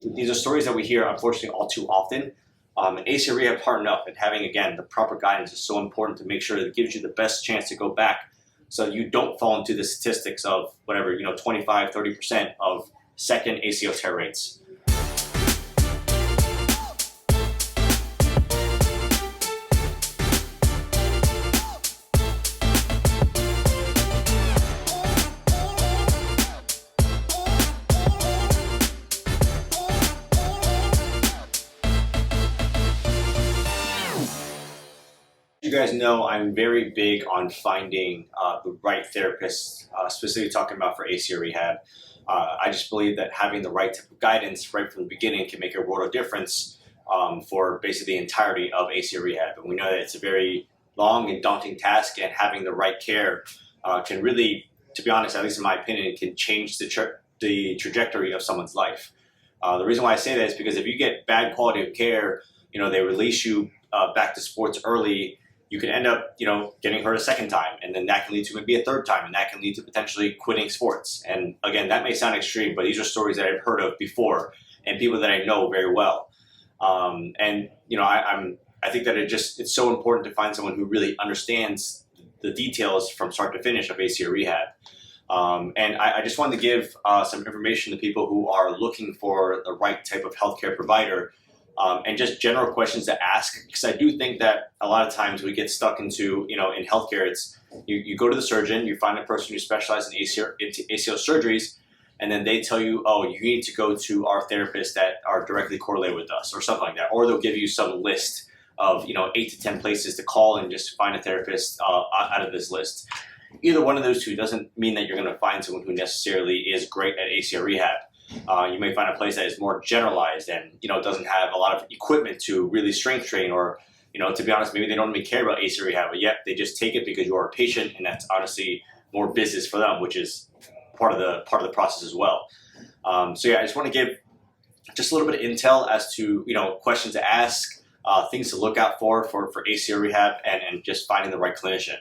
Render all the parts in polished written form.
These are stories that we hear, unfortunately, all too often. And ACL Rehab, hard enough, and having, again, the proper guidance is so important to make sure that it gives you the best chance to go back so you don't fall into the statistics of whatever, 25, 30% of second ACL tear rates. You guys know I'm very big on finding the right therapist, specifically talking about for ACL Rehab. I just believe that having the right type of guidance right from the beginning can make a world of difference for basically the entirety of ACL Rehab. And we know that it's a very long and daunting task, and having the right care can really, to be honest, at least in my opinion, can change the trajectory of someone's life. The reason why I say that is because if you get bad quality of care, they release you back to sports early, you can end up, getting hurt a second time, and then that can lead to maybe a third time, and that can lead to potentially quitting sports. And again, that may sound extreme, but these are stories that I've heard of before and people that I know very well. I think that it's so important to find someone who really understands the details from start to finish of ACL Rehab. And I just wanted to give some information to people who are looking for the right type of healthcare provider. And just general questions to ask, because I do think that a lot of times we get stuck into, in healthcare, it's you go to the surgeon, you find a person who specializes in ACL surgeries, and then they tell you, oh, you need to go to our therapists that are directly correlated with us, or something like that. Or they'll give you some list of 8 to 10 places to call and just find a therapist out of this list. Either one of those two doesn't mean that you're going to find someone who necessarily is great at ACL Rehab. You may find a place that is more generalized and doesn't have a lot of equipment to really strength train, or to be honest, maybe they don't even care about ACL Rehab, but yet they just take it because you are a patient, and that's honestly more business for them, which is part of the process as well. So yeah, I just want to give just a little bit of intel as to questions to ask, things to look out for ACL Rehab, and just finding the right clinician.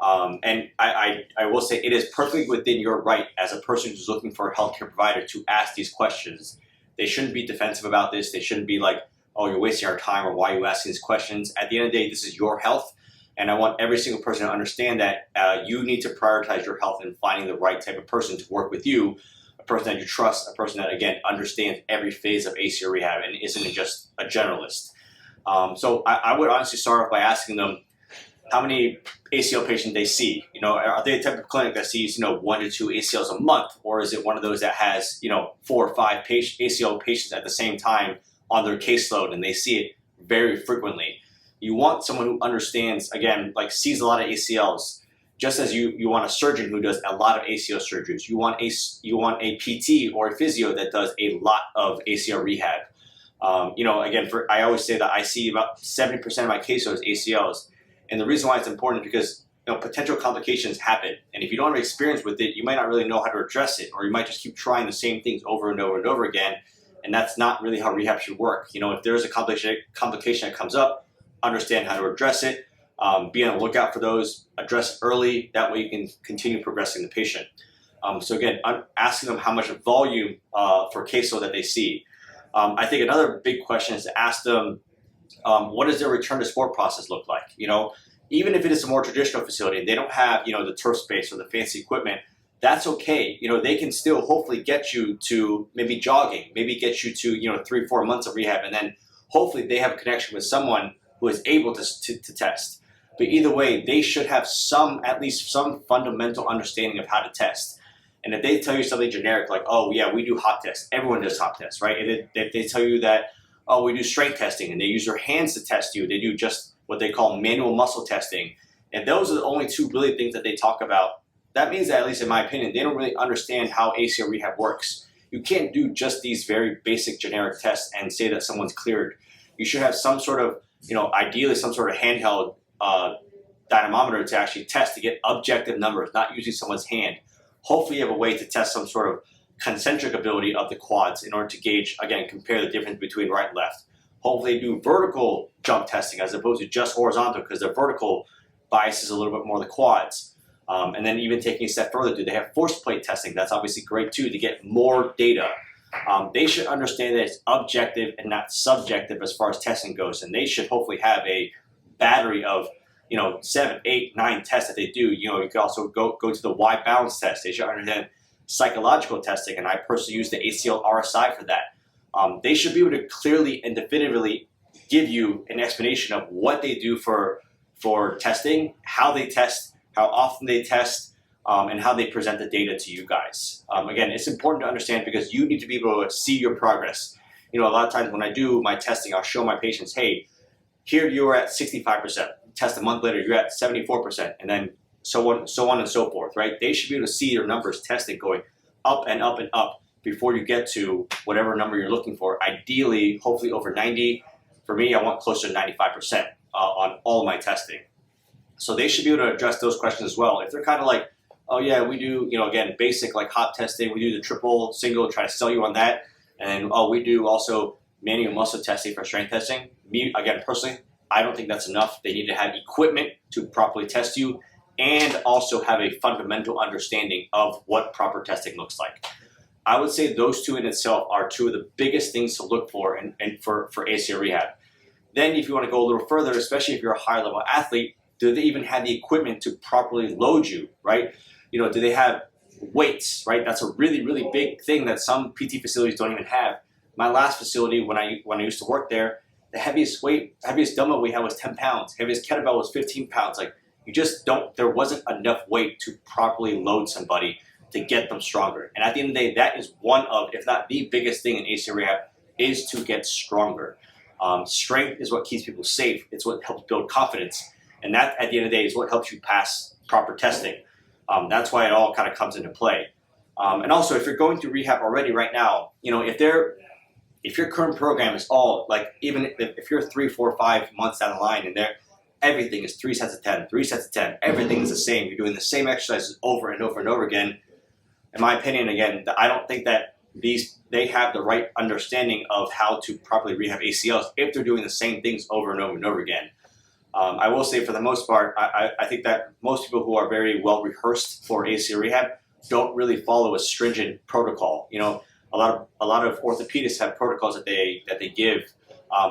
And I will say it is perfectly within your right as a person who's looking for a healthcare provider to ask these questions. They shouldn't be defensive about this. They shouldn't be like, oh, you're wasting our time, or why are you asking these questions? At the end of the day, this is your health. And I want every single person to understand that you need to prioritize your health and finding the right type of person to work with you, a person that you trust, a person that, again, understands every phase of ACL Rehab and isn't just a generalist. So I would honestly start off by asking them how many ACL patients they see. Are they the type of clinic that sees 1 to 2 ACLs a month, or is it one of those that has 4 or 5 ACL patients at the same time on their caseload, and they see it very frequently? You want someone who understands, again, like sees a lot of ACLs, just as you want a surgeon who does a lot of ACL surgeries. You want a PT or a physio that does a lot of ACL rehab. Again, I always say that I see about 70% of my caseload is ACLs. And the reason why it's important is because potential complications happen. And if you don't have experience with it, you might not really know how to address it, or you might just keep trying the same things over and over and over again. And that's not really how rehab should work. If there's a complication that comes up, understand how to address it, be on the lookout for those, address it early. That way you can continue progressing the patient. So again, I'm asking them how much volume for caseload that they see. I think another big question is to ask them, what does their return to sport process look like? Even if it is a more traditional facility, they don't have, the turf space or the fancy equipment, that's okay. They can still hopefully get you to maybe jogging, maybe get you to, 3-4 months of rehab, and then hopefully they have a connection with someone who is able to test. But either way, they should have at least some fundamental understanding of how to test. And if they tell you something generic like, oh yeah, we do hot tests, everyone does hot tests, right? And if they tell you that, oh, we do strength testing, and they use their hands to test you, they do just what they call manual muscle testing, and those are the only 2 really things that they talk about, that means that, at least in my opinion, they don't really understand how ACL rehab works. You can't do just these very basic generic tests and say that someone's cleared. You should have some sort of, ideally some sort of handheld dynamometer to actually test, to get objective numbers, not using someone's hand. Hopefully you have a way to test some sort of concentric ability of the quads in order to gauge, again, compare the difference between right and left. Hopefully they do vertical jump testing as opposed to just horizontal, because the vertical biases a little bit more the quads. And then even taking a step further, do they have force plate testing? That's obviously great too, to get more data. They should understand that it's objective and not subjective as far as testing goes, and they should hopefully have a battery of 7, 8, 9 tests that they do. You can also go to the Y balance test. They should understand psychological testing, and I personally use the ACL RSI for that. They should be able to clearly and definitively give you an explanation of what they do for testing, how they test, how often they test, and how they present the data to you guys. Again, it's important to understand because you need to be able to see your progress. A lot of times when I do my testing, I'll show my patients, hey, here you are at 65%. Test a month later, you're at 74%, and then so on and so forth, right? They should be able to see your numbers testing going up and up and up before you get to whatever number you're looking for. Ideally, hopefully over 90. For me, I want closer to 95% on all my testing. So they should be able to address those questions as well. If they're kind of like, oh yeah, we do, again, basic like hop testing, we do the triple, single, try to sell you on that. And we do also manual muscle testing for strength testing. Me, again, personally, I don't think that's enough. They need to have equipment to properly test you and also have a fundamental understanding of what proper testing looks like. I would say those two in itself are two of the biggest things to look for and for ACL Rehab. Then if you want to go a little further, especially if you're a higher level athlete, do they even have the equipment to properly load you, right? Do they have weights, right? That's a really, really big thing that some PT facilities don't even have. My last facility, when I used to work there, the heaviest dumbbell we had was 10 pounds. Heaviest kettlebell was 15 pounds. Like, there wasn't enough weight to properly load somebody to get them stronger. And at the end of the day, that is one of, if not the biggest thing in ACL Rehab, is to get stronger. Strength is what keeps people safe. It's what helps build confidence. And that, at the end of the day, is what helps you pass proper testing. That's why it all kind of comes into play. And also, if you're going through rehab already right now, if your current program is all, like, even if you're 3, 4, 5 months down the line and everything is 3 sets of 10, 3 sets of 10, everything is the same, you're doing the same exercises over and over and over again, in my opinion, again, I don't think that they have the right understanding of how to properly rehab ACLs if they're doing the same things over and over and over again. I will say, for the most part, I think that most people who are very well rehearsed for ACL rehab don't really follow a stringent protocol. A lot of orthopedists have protocols that they give,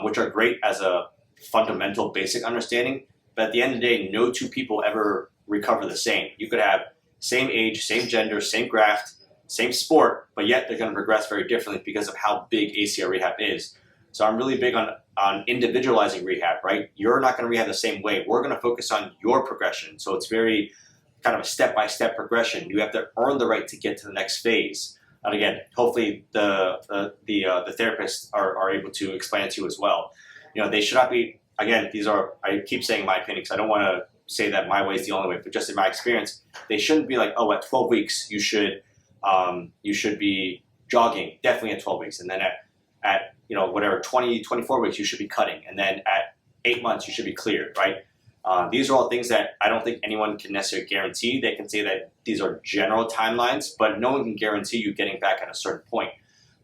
which are great as a fundamental basic understanding. But at the end of the day, no two people ever recover the same. You could have same age, same gender, same graft, same sport, but yet they're going to progress very differently because of how big ACL rehab is. So I'm really big on individualizing rehab, right? You're not going to rehab the same way. We're going to focus on your progression. So it's very kind of a step-by-step progression. You have to earn the right to get to the next phase. And again, hopefully the therapists are able to explain it to you as well. They should not be, again, I keep saying my opinion because I don't want to say that my way is the only way, but just in my experience, they shouldn't be like, oh, at 12 weeks, you should be jogging, definitely at 12 weeks. And then at 20, 24 weeks, you should be cutting. And then at 8 months, you should be cleared, right? These are all things that I don't think anyone can necessarily guarantee. They can say that these are general timelines, but no one can guarantee you getting back at a certain point.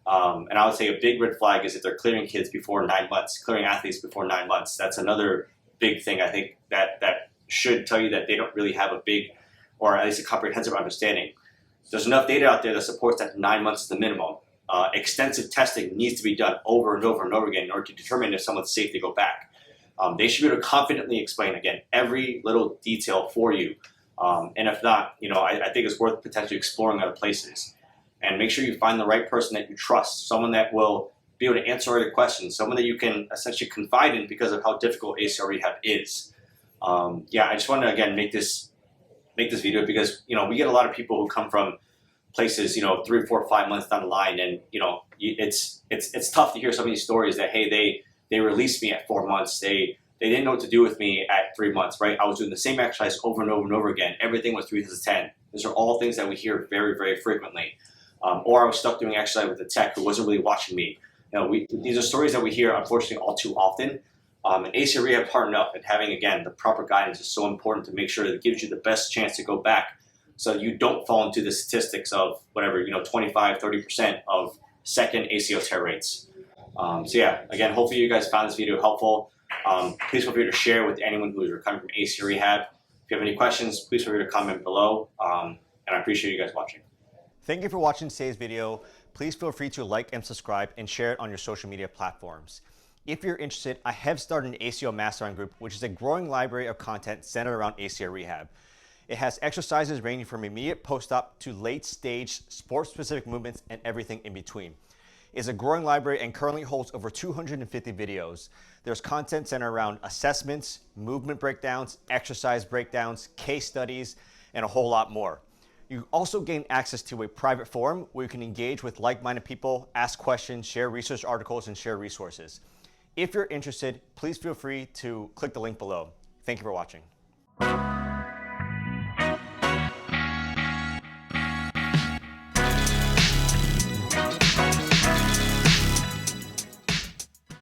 And I would say a big red flag is if they're clearing kids before 9 months, clearing athletes before 9 months. That's another big thing, I think, that should tell you that they don't really have a big, or at least a comprehensive understanding. There's enough data out there that supports that 9 months is the minimum. Extensive testing needs to be done over and over and over again in order to determine if someone's safe to go back. They should be able to confidently explain, again, every little detail for you. And if not, I think it's worth potentially exploring other places. And make sure you find the right person that you trust, someone that will be able to answer all your questions, someone that you can essentially confide in because of how difficult ACL rehab is. I just want to, again, make this video because, we get a lot of people who come from places, 3, 4, 5 months down the line, and, it's tough to hear some of these stories that, hey, they released me at 4 months. They didn't know what to do with me at 3 months, right? I was doing the same exercise over and over and over again. Everything was 3 to 10. These are all things that we hear very, very frequently. Or I was stuck doing exercise with a tech who wasn't really watching me. These are stories that we hear, unfortunately, all too often. And ACL rehab is hard enough, and having, again, the proper guidance is so important to make sure that it gives you the best chance to go back so you don't fall into the statistics of whatever, 25, 30% of second ACL tear rates. Again, hopefully you guys found this video helpful. Please feel free to share with anyone who is recovering from ACL rehab. If you have any questions, please feel free to comment below. And I appreciate you guys watching. Thank you for watching today's video. please feel free to like and subscribe and share it on your social media platforms. If you're interested, I have started an ACL Mastering Group, which is a growing library of content centered around ACL Rehab. It has exercises ranging from immediate post-op to late-stage sport-specific movements and everything in between. It's a growing library and currently holds over 250 videos. There's content centered around assessments, movement breakdowns, exercise breakdowns, case studies, and a whole lot more. You also gain access to a private forum where you can engage with like-minded people, ask questions, share research articles, and share resources. If you're interested, please feel free to click the link below. Thank you for watching.